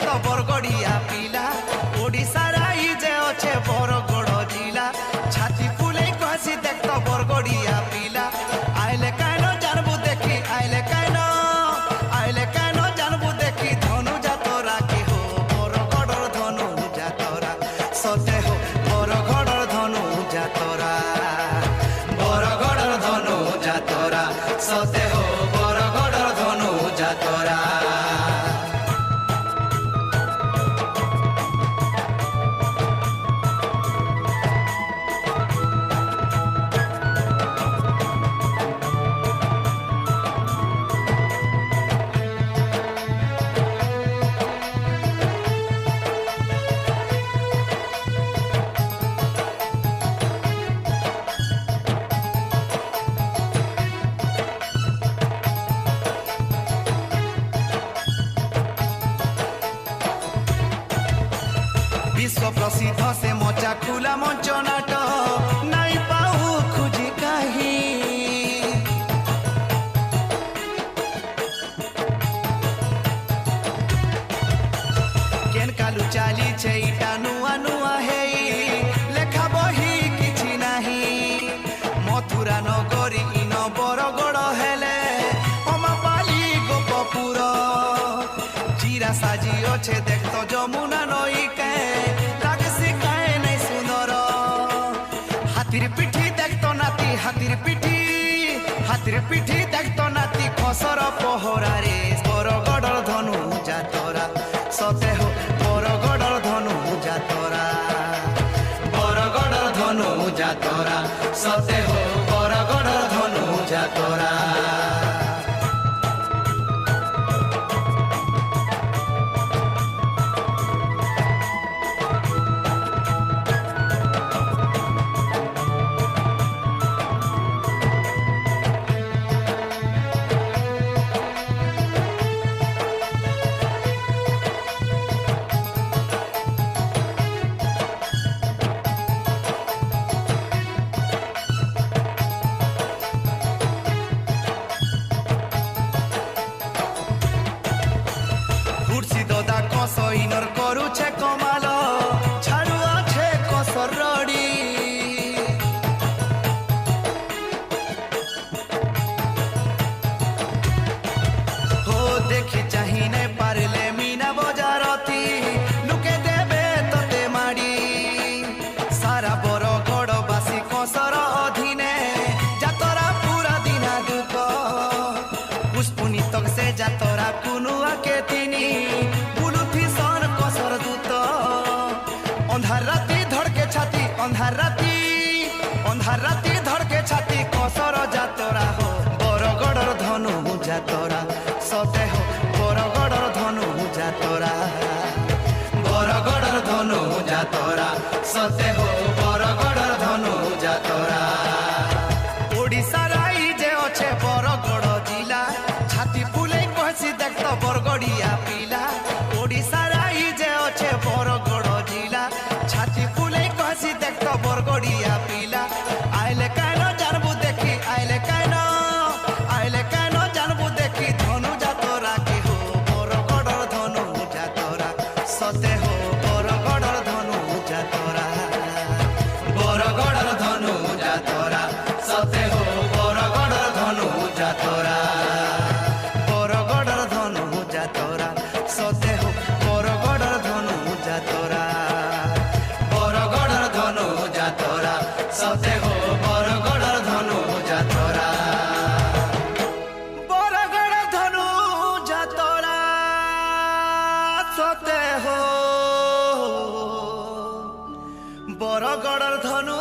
तो बरगड़िया पिला ओडिशा राई जे अच्छे बरगड़ जिला छाती फुले कहसी देख तो बरगड़िया पिला आइले कानो जानबू देखी आइले कानो जानबू देखी धनु जातरा के हो बरगड़र धनु जातरा सते हो बरगड़र धनु जातरा बरगड़र धनु जातरा सते हो बरगड़र धनु जातरा। विश्व प्रसिद्ध से मचा खुला मंच नाट नाई पाऊ खुजी कहीं केन कालू चाली छे इटा नुआ नुआ है लेखा बही किछि नाही मथुरा नगरी इन बरगड़ हेले अमापाली गोपपुर जीरा साजी अच्छे देख तो जमुना नई के हाथीर पिठी देख तो नाती हाथीर पिठी देख तो नाती खसर पहरा रे बरगड़र धनु जातरा सते हो बरगड़र धनु जातरा बरगड़र धनु जातरा सते हो बरगड़र धनु जातरा। ইনর করুছে কমাল ছাড়ু আছে কসর রড়ি হো দেখি চাহি নাই পারলে মিনা বজারতি লুকে দেবে তোতে মাড়ি সারা বরগড় বাসি কসর অধীনে যাতরা পুরা দিনা দুঃখ পুষ্পুনি তক সে যাতরা কুনু আকে তিনি अंधार राती धड़के छाती कसर जातरा हो बरगड़र धनु जातरा सते हो बरगड़र धनु जातरा बरगड़र धनु जातरा सते हो बरगड़र धनु जातरा ओडिशा राई जे अच्छे बरगड़ जिला छाती फुले कहसी देख तो बरगड़िया पिला ओडिशा राई जे अच्छे बरगड़ जिला छाती फुले कहसी देख तो बरगड़िया पिला आइले कानो जानबू देखी आइले कानो जानबू देखी धनु जातरा के हो बरगड़र धनु जातरा सते हो बरगड़र धनु जातरा बरगड़र धनु जातरा सते हो बरगड़र धनु जातरा बरगड़र धनु जातरा सते हो बरगड़र धनु जातरा बरगड़र धनु जातरा सते हो बरगड़र धनु जातरा बरगड़ धनु जातरा सते हो बरगड़र धनु